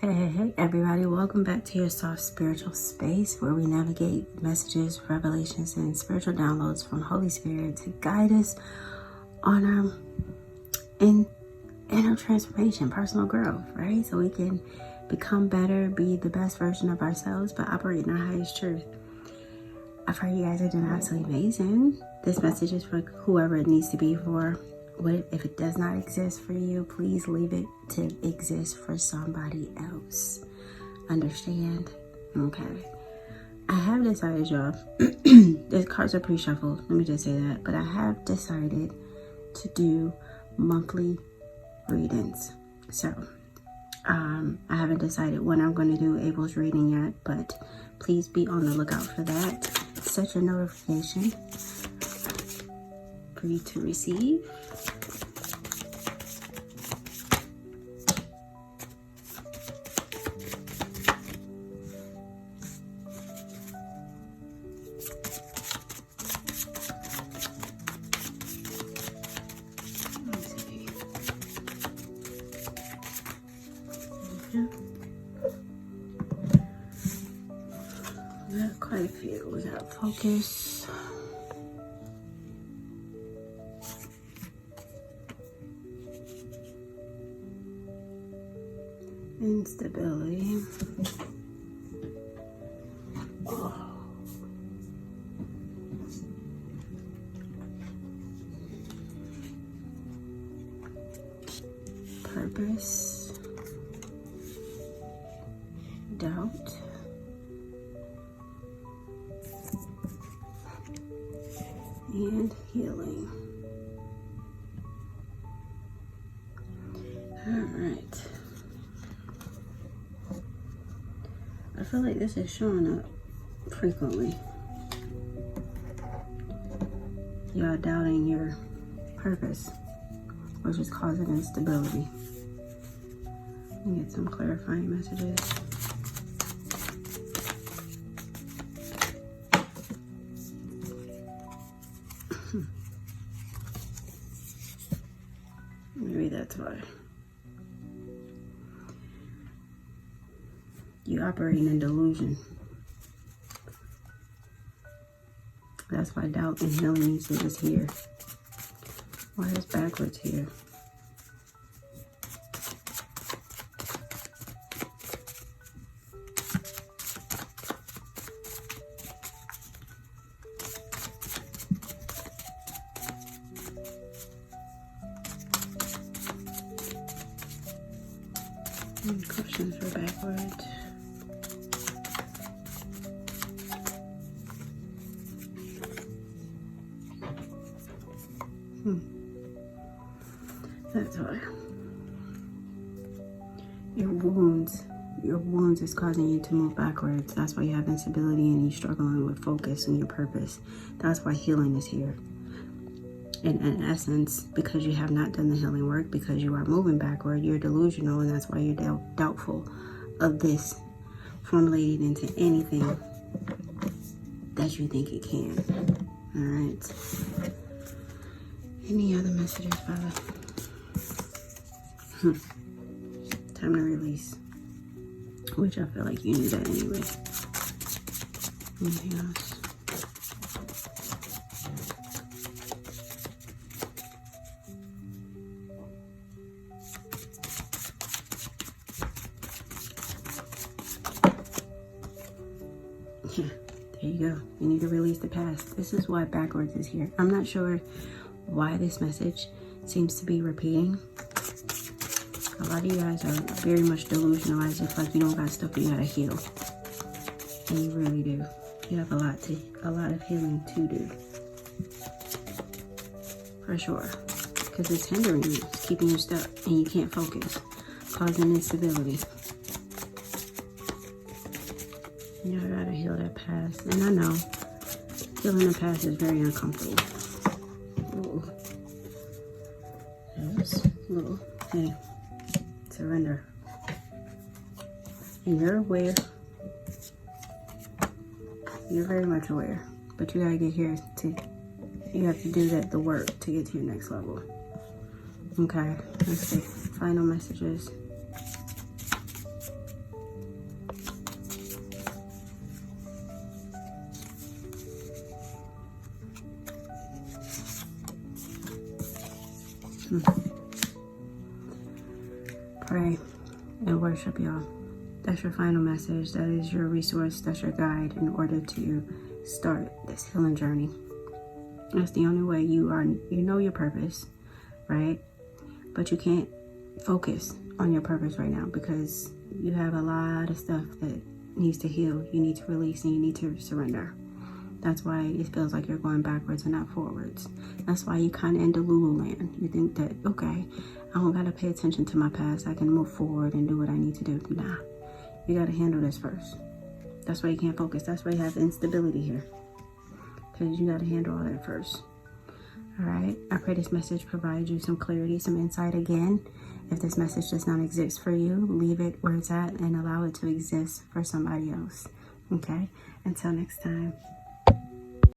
Hey, everybody, welcome back to your soft spiritual space where we navigate messages, revelations, and spiritual downloads from Holy Spirit to guide us on our inner transformation, personal growth, right? So we can become better, be the best version of ourselves, but operate in our highest truth. I pray you guys are doing absolutely amazing. This message is for whoever it needs to be for. If it does not exist for you, please leave it to exist for somebody else. Understand? Okay. I have decided, y'all, the cards are pre-shuffled. Let me just say that. But I have decided to do monthly readings. So, I haven't decided when I'm going to do Abel's reading yet, but please be on the lookout for that. Set your notification for you to receive. We got quite a few. We got focus. Instability. Purpose. Doubt. And healing. All right. I feel like this is showing up frequently. Y'all doubting your purpose, which is causing instability. Let me get some clarifying messages. Maybe that's why. You operating in delusion. That's why doubt and healing music is here. Why is backwards here? Any questions for backwards? That's why. Your wounds is causing you to move backwards. That's why you have instability and you're struggling with focus and your purpose. That's why healing is here. And in essence, because you have not done the healing work, because you are moving backward, you're delusional, and that's why you're doubtful of this formulating into anything that you think it can. All right. Any other messages, Father? Time to release. Which I feel like you knew that anyway. Anything else? Yeah, there you go. You need to release the past. This is why backwards is here. I'm not sure why this message seems to be repeating. A lot of you guys are very much delusional, as if like you don't got stuff you gotta heal. And you really do. You have a lot of healing to do. For sure. Because it's hindering you. It's keeping you stuck and you can't focus. Causing instability. You gotta heal that past. And I know healing the past is very uncomfortable. Ooh. There's a little, hey, surrender. And you're aware. You're very much aware. But you gotta get here you have to do the work to get to your next level. Okay, let's see. Final messages. Pray and worship, y'all. That's your final message. That is your resource. That's your guide in order to start this healing journey. That's the only way you know your purpose, right? But you can't focus on your purpose right now because you have a lot of stuff that needs to heal. You need to release and you need to surrender. That's why it feels like you're going backwards and not forwards. That's why you kind of in Delulu land. You think that, okay, I don't got to pay attention to my past. I can move forward and do what I need to do. Nah, you got to handle this first. That's why you can't focus. That's why you have instability here. Because you got to handle all that first. All right. I pray this message provides you some clarity, some insight again. If this message does not exist for you, leave it where it's at and allow it to exist for somebody else. Okay. Until next time.